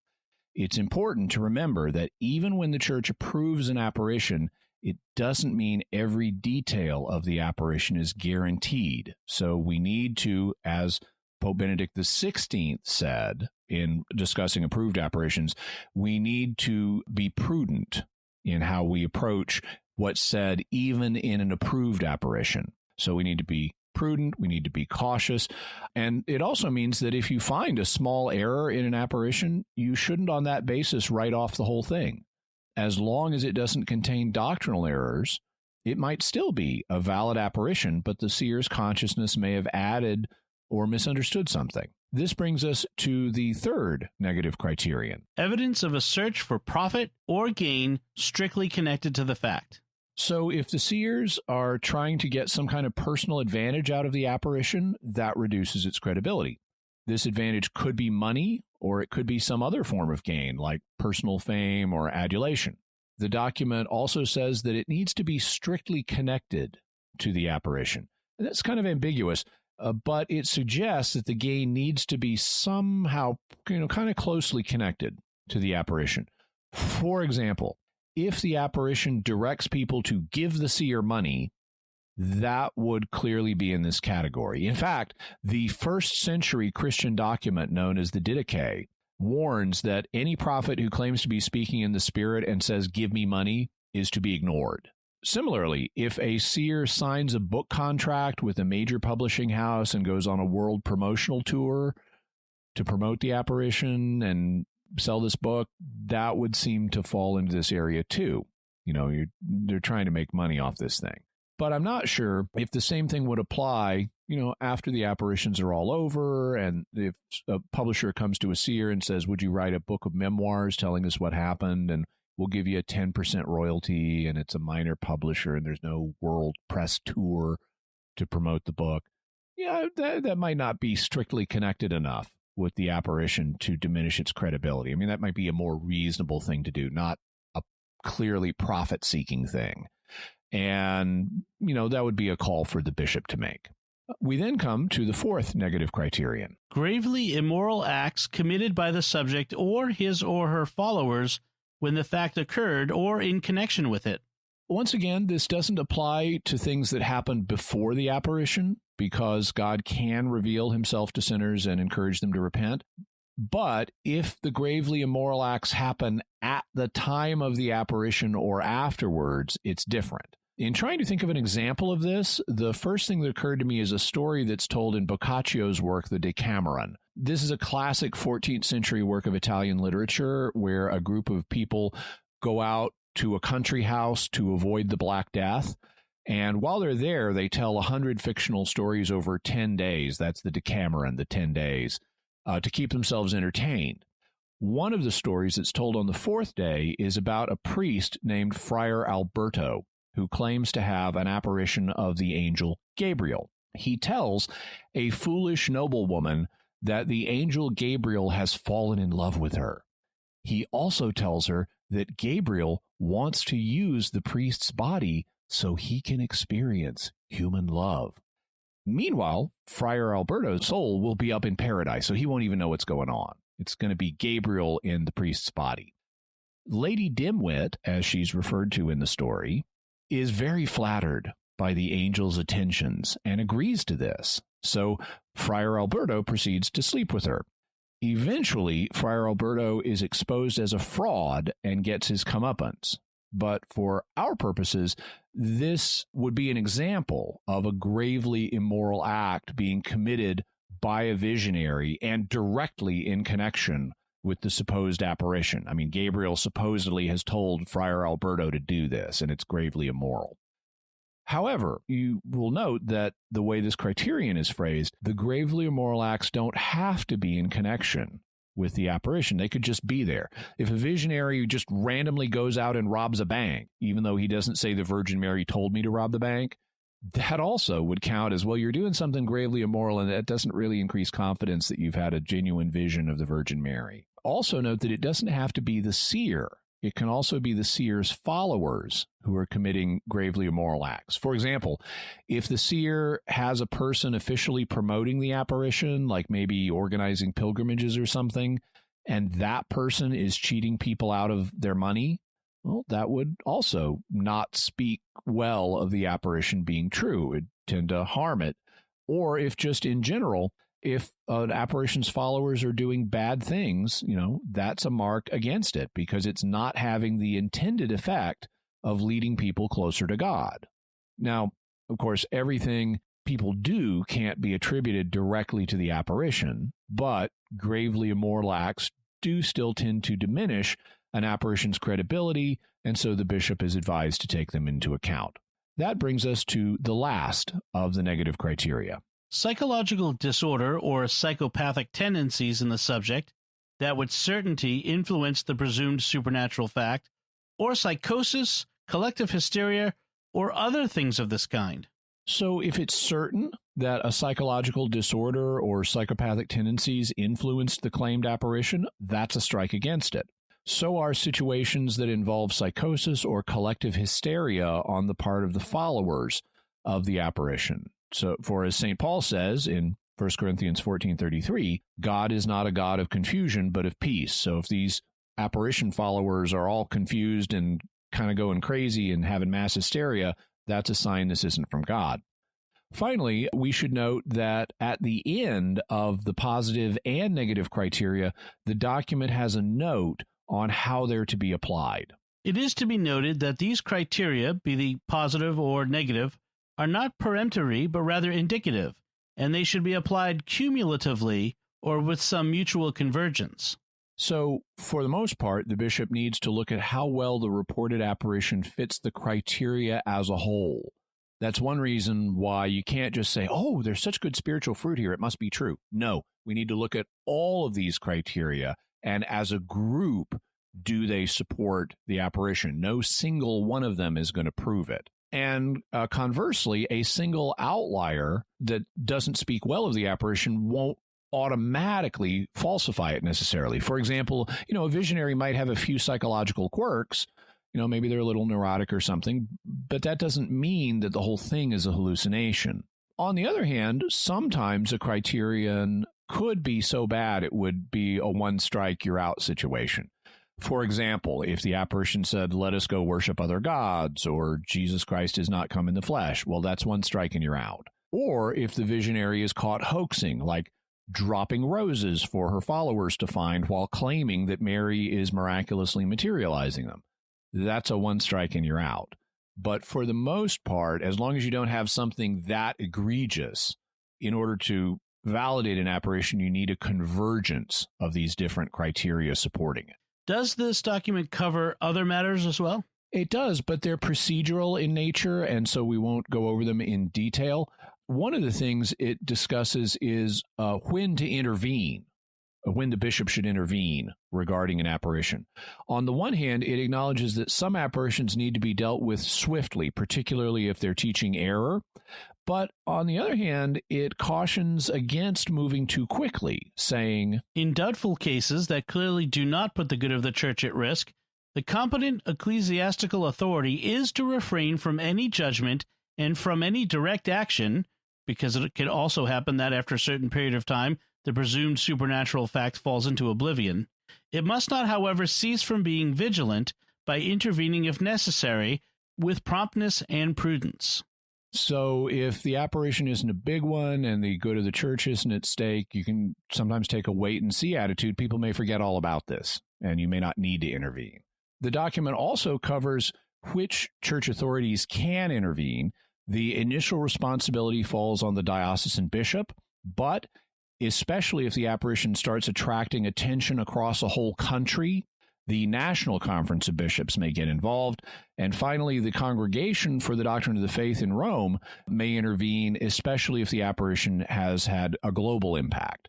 Speaker 2: It's important to remember that even when the church approves an apparition, it doesn't mean every detail of the apparition is guaranteed. So we need to, as Pope Benedict XVI said in discussing approved apparitions, we need to be prudent in how we approach what's said even in an approved apparition. So we need to be prudent, we need to be cautious. And it also means that if you find a small error in an apparition, you shouldn't on that basis write off the whole thing. As long as it doesn't contain doctrinal errors, it might still be a valid apparition, but the seer's consciousness may have added or misunderstood something. This brings us to the third negative criterion:
Speaker 1: evidence of a search for profit or gain strictly connected to the fact.
Speaker 2: So if the seers are trying to get some kind of personal advantage out of the apparition, that reduces its credibility. This advantage could be money, or it could be some other form of gain, like personal fame or adulation. The document also says that it needs to be strictly connected to the apparition. And that's kind of ambiguous, but it suggests that the gain needs to be somehow, kind of closely connected to the apparition. For example, if the apparition directs people to give the seer money, that would clearly be in this category. In fact, the first century Christian document known as the Didache warns that any prophet who claims to be speaking in the Spirit and says, "Give me money," is to be ignored. Similarly, if a seer signs a book contract with a major publishing house and goes on a world promotional tour to promote the apparition and sell this book, that would seem to fall into this area too. They're trying to make money off this thing. But I'm not sure if the same thing would apply, after the apparitions are all over, and if a publisher comes to a seer and says, "Would you write a book of memoirs telling us what happened, and we'll give you a 10% royalty," and it's a minor publisher and there's no world press tour to promote the book. Yeah, that might not be strictly connected enough with the apparition to diminish its credibility. I mean, that might be a more reasonable thing to do, not a clearly profit-seeking thing. And, that would be a call for the bishop to make. We then come to the fourth negative criterion:
Speaker 1: gravely immoral acts committed by the subject or his or her followers when the fact occurred or in connection with it.
Speaker 2: Once again, this doesn't apply to things that happened before the apparition, because God can reveal himself to sinners and encourage them to repent. But if the gravely immoral acts happen at the time of the apparition or afterwards, it's different. In trying to think of an example of this, the first thing that occurred to me is a story that's told in Boccaccio's work, the Decameron. This is a classic 14th century work of Italian literature where a group of people go out to a country house to avoid the Black Death. And while they're there, they tell 100 fictional stories over 10 days. That's the Decameron, the 10 days, to keep themselves entertained. One of the stories that's told on the fourth day is about a priest named Friar Alberto, who claims to have an apparition of the angel Gabriel. He tells a foolish noblewoman that the angel Gabriel has fallen in love with her. He also tells her that Gabriel wants to use the priest's body so he can experience human love. Meanwhile, Friar Alberto's soul will be up in paradise, so he won't even know what's going on. It's going to be Gabriel in the priest's body. Lady Dimwit, as she's referred to in the story, is very flattered by the angel's attentions and agrees to this. So Friar Alberto proceeds to sleep with her. Eventually, Friar Alberto is exposed as a fraud and gets his comeuppance. But for our purposes, this would be an example of a gravely immoral act being committed by a visionary and directly in connection with the supposed apparition. I mean, Gabriel supposedly has told Friar Alberto to do this, and it's gravely immoral. However, you will note that the way this criterion is phrased, the gravely immoral acts don't have to be in connection with the apparition. They could just be there. If a visionary just randomly goes out and robs a bank, even though he doesn't say the Virgin Mary told me to rob the bank, that also would count as, well, you're doing something gravely immoral, and that doesn't really increase confidence that you've had a genuine vision of the Virgin Mary. Also note that it doesn't have to be the seer. It can also be the seer's followers who are committing gravely immoral acts. For example, if the seer has a person officially promoting the apparition, like maybe organizing pilgrimages or something, and that person is cheating people out of their money, well, that would also not speak well of the apparition being true. It would tend to harm it. Or if just in general, if an apparition's followers are doing bad things, that's a mark against it because it's not having the intended effect of leading people closer to God. Now, of course, everything people do can't be attributed directly to the apparition, but gravely immoral acts do still tend to diminish an apparition's credibility, and so the bishop is advised to take them into account. That brings us to the last of the negative criteria.
Speaker 1: Psychological disorder or psychopathic tendencies in the subject that with certainty influence the presumed supernatural fact, or psychosis, collective hysteria, or other things of this kind.
Speaker 2: So if it's certain that a psychological disorder or psychopathic tendencies influenced the claimed apparition, that's a strike against it. So are situations that involve psychosis or collective hysteria on the part of the followers of the apparition. So, for as St. Paul says in 1 Corinthians 14:33, God is not a God of confusion, but of peace. So if these apparition followers are all confused and kind of going crazy and having mass hysteria, that's a sign this isn't from God. Finally, we should note that at the end of the positive and negative criteria, the document has a note on how they're to be applied.
Speaker 1: It is to be noted that these criteria, be they positive or negative, are not peremptory, but rather indicative, and they should be applied cumulatively or with some mutual convergence.
Speaker 2: So, for the most part, the bishop needs to look at how well the reported apparition fits the criteria as a whole. That's one reason why you can't just say, oh, there's such good spiritual fruit here, it must be true. No, we need to look at all of these criteria, and as a group, do they support the apparition? No single one of them is going to prove it. And conversely, a single outlier that doesn't speak well of the apparition won't automatically falsify it necessarily. For example, a visionary might have a few psychological quirks. Maybe they're a little neurotic or something, but that doesn't mean that the whole thing is a hallucination. On the other hand, sometimes a criterion could be so bad it would be a one-strike, you're out situation. For example, if the apparition said, let us go worship other gods, or Jesus Christ is not come in the flesh, well, that's one strike and you're out. Or if the visionary is caught hoaxing, like dropping roses for her followers to find while claiming that Mary is miraculously materializing them, that's a one strike and you're out. But for the most part, as long as you don't have something that egregious, in order to validate an apparition, you need a convergence of these different criteria supporting it.
Speaker 1: Does this document cover other matters as well?
Speaker 2: It does, but they're procedural in nature, and so we won't go over them in detail. One of the things it discusses is when to intervene, when the bishop should intervene regarding an apparition. On the one hand, it acknowledges that some apparitions need to be dealt with swiftly, particularly if they're teaching error. But on the other hand, it cautions against moving too quickly, saying,
Speaker 1: in doubtful cases that clearly do not put the good of the church at risk, the competent ecclesiastical authority is to refrain from any judgment and from any direct action, because it can also happen that after a certain period of time, the presumed supernatural fact falls into oblivion. It must not, however, cease from being vigilant by intervening if necessary with promptness and prudence.
Speaker 2: So if the apparition isn't a big one and the good of the church isn't at stake, you can sometimes take a wait-and-see attitude. People may forget all about this, and you may not need to intervene. The document also covers which church authorities can intervene. The initial responsibility falls on the diocesan bishop, but especially if the apparition starts attracting attention across a whole country, the National Conference of Bishops may get involved. And finally, the Congregation for the Doctrine of the Faith in Rome may intervene, especially if the apparition has had a global impact.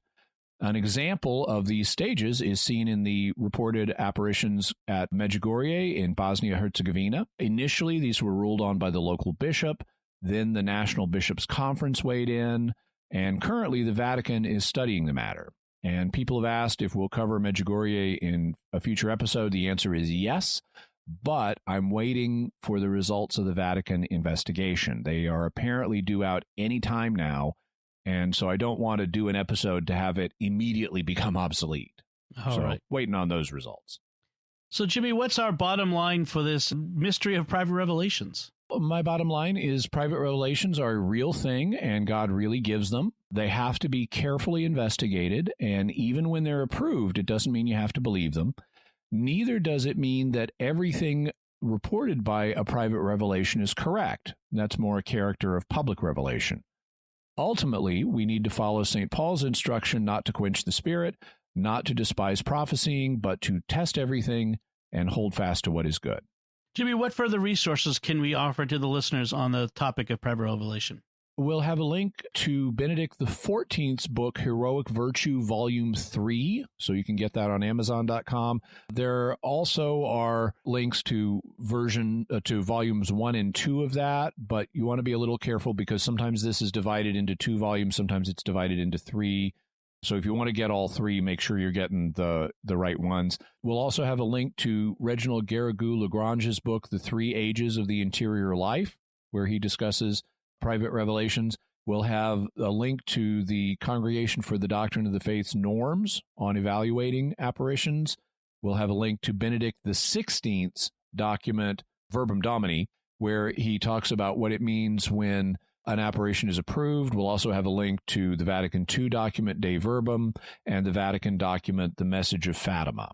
Speaker 2: An example of these stages is seen in the reported apparitions at Medjugorje in Bosnia-Herzegovina. Initially, these were ruled on by the local bishop. Then the National Bishops' Conference weighed in, and currently the Vatican is studying the matter. And people have asked if we'll cover Medjugorje in a future episode. The answer is yes, but I'm waiting for the results of the Vatican investigation. They are apparently due out any time now, and so I don't want to do an episode to have it immediately become obsolete.
Speaker 1: All right.
Speaker 2: Waiting on those results.
Speaker 1: So, Jimmy, what's our bottom line for this mystery of private revelations?
Speaker 2: My bottom line is private revelations are a real thing, and God really gives them. They have to be carefully investigated, and even when they're approved, it doesn't mean you have to believe them. Neither does it mean that everything reported by a private revelation is correct. That's more a character of public revelation. Ultimately, we need to follow St. Paul's instruction not to quench the spirit, not to despise prophesying, but to test everything and hold fast to what is good.
Speaker 1: Jimmy, what further resources can we offer to the listeners on the topic of private revelation?
Speaker 2: We'll have a link to Benedict XIV's book, Heroic Virtue, Volume 3, so you can get that on Amazon.com. There also are links to volumes 1 and 2 of that, but you want to be a little careful because sometimes this is divided into 2 volumes, sometimes it's divided into 3. So if you want to get all 3, make sure you're getting the right ones. We'll also have a link to Reginald Garrigou-Lagrange's book, The 3 Ages of the Interior Life, where he discusses private revelations. We'll have a link to the Congregation for the Doctrine of the Faith's norms on evaluating apparitions. We'll have a link to Benedict XVI's document, Verbum Domini, where he talks about what it means when an apparition is approved. We'll also have a link to the Vatican II document, De Verbum, and the Vatican document, The Message of Fatima.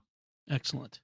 Speaker 1: Excellent.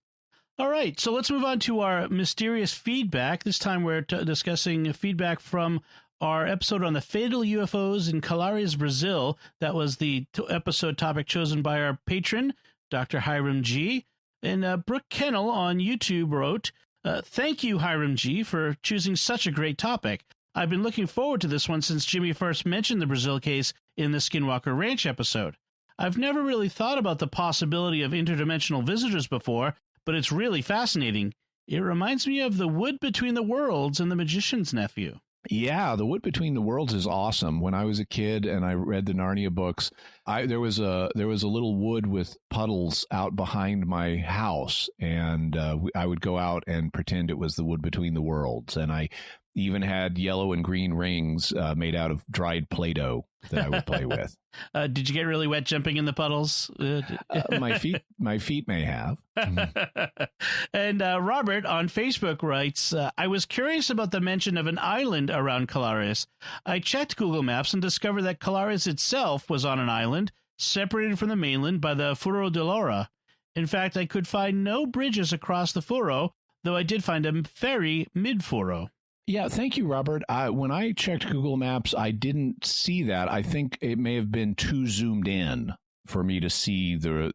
Speaker 1: All right, so let's move on to our mysterious feedback. This time we're discussing feedback from our episode on the fatal UFOs in Colares, Brazil. That was the episode topic chosen by our patron, Dr. Hiram G. And Brooke Kennel on YouTube wrote, thank you, Hiram G., for choosing such a great topic. I've been looking forward to this one since Jimmy first mentioned the Brazil case in the Skinwalker Ranch episode. I've never really thought about the possibility of interdimensional visitors before, but it's really fascinating. It reminds me of The Wood Between the Worlds and The Magician's Nephew.
Speaker 2: Yeah, The Wood Between the Worlds is awesome. When I was a kid and I read the Narnia books, there was a little wood with puddles out behind my house, and I would go out and pretend it was the wood between the worlds. And I even had yellow and green rings made out of dried Play-Doh that I would play with.
Speaker 1: Did you get really wet jumping in the puddles?
Speaker 2: My feet may have.
Speaker 1: And Robert on Facebook writes, I was curious about the mention of an island around Colares. I checked Google Maps and discovered that Colares itself was on an island separated from the mainland by the Furo de Loura. In fact, I could find no bridges across the Furo, though I did find a ferry mid-Furo.
Speaker 2: Yeah, thank you, Robert. When I checked Google Maps, I didn't see that. I think it may have been too zoomed in for me to see the.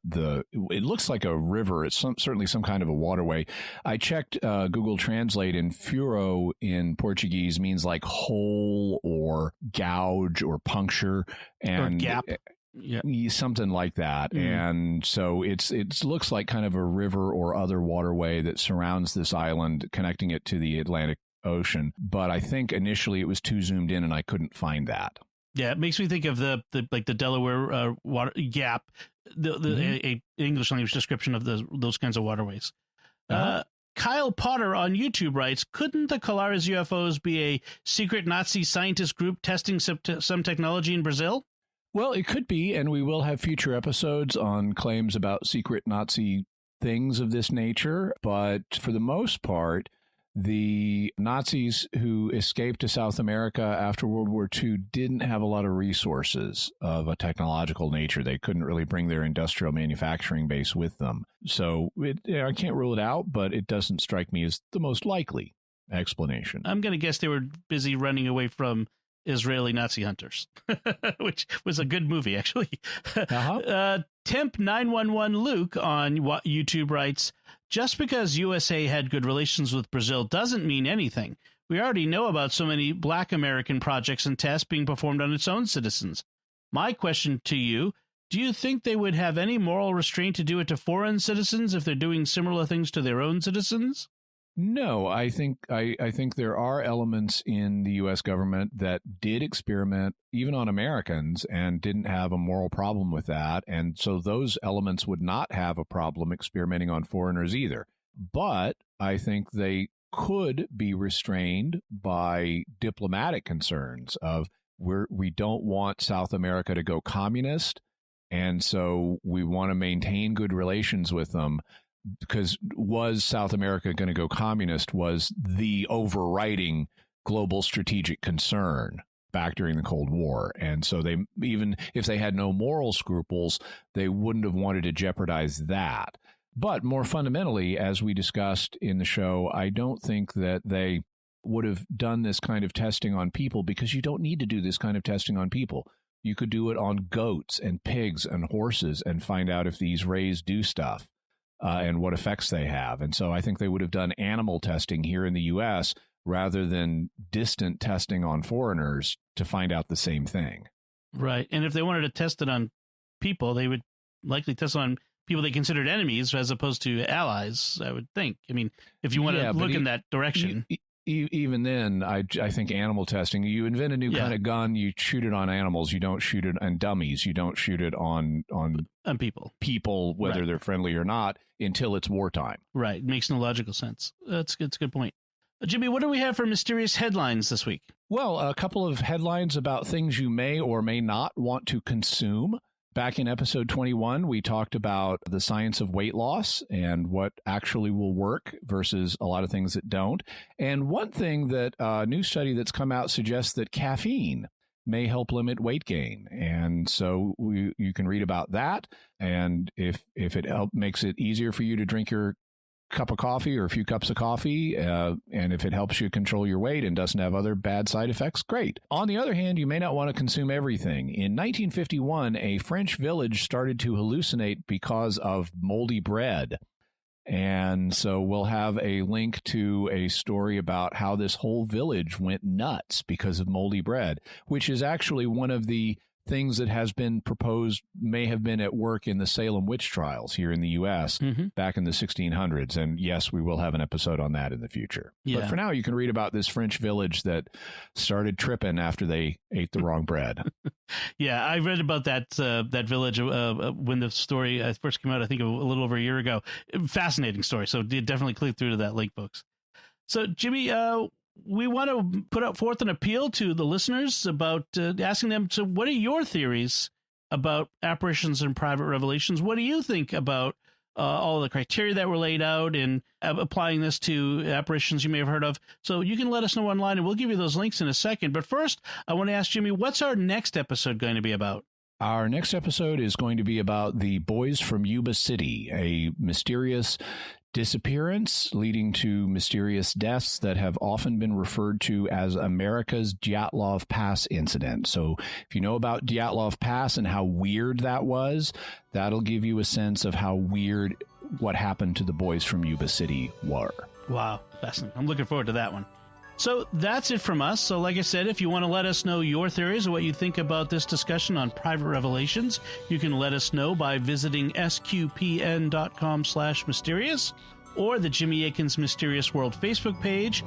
Speaker 2: It looks like a river. It's certainly some kind of a waterway. I checked Google Translate, and furo in Portuguese means like hole or gouge or puncture and
Speaker 1: or gap.
Speaker 2: Yeah, something like that. And so it looks like kind of a river or other waterway that surrounds this island, connecting it to the Atlantic ocean. But I think initially it was too zoomed in and I couldn't find that.
Speaker 1: Yeah, it makes me think of the Delaware water gap, a English language description of those kinds of waterways. Kyle Potter on YouTube writes, couldn't the Colares UFOs be a secret Nazi scientist group testing some technology in Brazil?
Speaker 2: Well, it could be, and we will have future episodes on claims about secret Nazi things of this nature. But for the most part, the Nazis who escaped to South America after World War II didn't have a lot of resources of a technological nature. They couldn't really bring their industrial manufacturing base with them. So I can't rule it out, but it doesn't strike me as the most likely explanation.
Speaker 1: I'm going to guess they were busy running away from Israeli Nazi hunters, which was a good movie, actually. Temp 911 Luke on YouTube writes, just because USA had good relations with Brazil doesn't mean anything. We already know about so many Black American projects and tests being performed on its own citizens. My question to you, do you think they would have any moral restraint to do it to foreign citizens if they're doing similar things to their own citizens?
Speaker 2: No, I think there are elements in the U.S. government that did experiment even on Americans and didn't have a moral problem with that. And so those elements would not have a problem experimenting on foreigners either. But I think they could be restrained by diplomatic concerns of we don't want South America to go communist. And so we want to maintain good relations with them. Because was South America going to go communist was the overriding global strategic concern back during the Cold War. And so they, even if they had no moral scruples, they wouldn't have wanted to jeopardize that. But more fundamentally, as we discussed in the show, I don't think that they would have done this kind of testing on people because you don't need to do this kind of testing on people. You could do it on goats and pigs and horses and find out if these rays do stuff. And what effects they have. And so I think they would have done animal testing here in the U.S. rather than distant testing on foreigners to find out the same thing.
Speaker 1: Right. And if they wanted to test it on people, they would likely test it on people they considered enemies as opposed to allies, I would think. I mean, if you want to look in that direction.
Speaker 2: Even then, I think animal testing, you invent a new kind of gun, you shoot it on animals, you don't shoot it on dummies, you don't shoot it on people, whether they're friendly or not, until it's wartime.
Speaker 1: Right. Makes no logical sense. That's a good point. Jimmy, what do we have for mysterious headlines this week?
Speaker 2: Well, a couple of headlines about things you may or may not want to consume. Back in episode 21, we talked about the science of weight loss and what actually will work versus a lot of things that don't. And one thing that a new study that's come out suggests that caffeine may help limit weight gain. And so you can read about that. And if it makes it easier for you to drink your cup of coffee or a few cups of coffee, and if it helps you control your weight and doesn't have other bad side effects, great. On the other hand, you may not want to consume everything. In 1951, a French village started to hallucinate because of moldy bread. And so we'll have a link to a story about how this whole village went nuts because of moldy bread, which is actually one of the things that has been proposed may have been at work in the Salem witch trials here in the U.S. Back in the 1600s. And yes, we will have an episode on that in the future. Yeah. But for now, you can read about this French village that started tripping after they ate the wrong bread.
Speaker 1: Yeah, I read about that village when the story first came out, I think a little over a year ago. Fascinating story. So definitely click through to that link, folks. So, Jimmy, we want to put forth an appeal to the listeners about asking them, so what are your theories about apparitions and private revelations? What do you think about all the criteria that were laid out and applying this to apparitions you may have heard of? So you can let us know online, and we'll give you those links in a second. But first, I want to ask Jimmy, what's our next episode going to be about?
Speaker 2: Our next episode is going to be about the boys from Yuba City, a mysterious disappearance leading to mysterious deaths that have often been referred to as America's Dyatlov Pass incident. So if you know about Dyatlov Pass and how weird that was, that'll give you a sense of how weird what happened to the boys from Yuba City were.
Speaker 1: Wow, fascinating. I'm looking forward to that one. So that's it from us. So like I said, if you want to let us know your theories or what you think about this discussion on private revelations, you can let us know by visiting sqpn.com/mysterious, or the Jimmy Akin's Mysterious World Facebook page,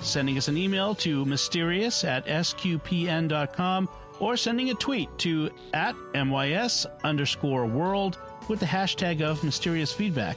Speaker 1: sending us an email to mysterious@sqpn.com, or sending a tweet to @MYS_world with the hashtag of mysterious feedback.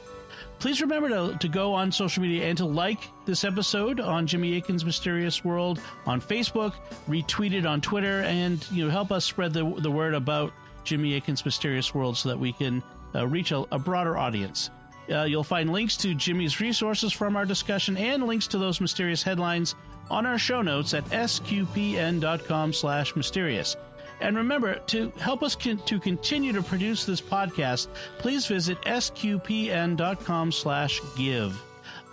Speaker 1: Please remember to go on social media and to like this episode on Jimmy Akin's Mysterious World on Facebook, retweet it on Twitter, and help us spread the word about Jimmy Akin's Mysterious World so that we can reach a broader audience. You'll find links to Jimmy's resources from our discussion and links to those mysterious headlines on our show notes at sqpn.com/mysterious. And remember, to help us to continue to produce this podcast, please visit sqpn.com/give.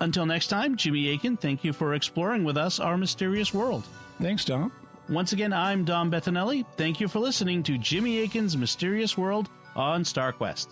Speaker 1: Until next time, Jimmy Akin, thank you for exploring with us our mysterious world.
Speaker 2: Thanks, Dom.
Speaker 1: Once again, I'm Dom Bettinelli. Thank you for listening to Jimmy Akin's Mysterious World on StarQuest.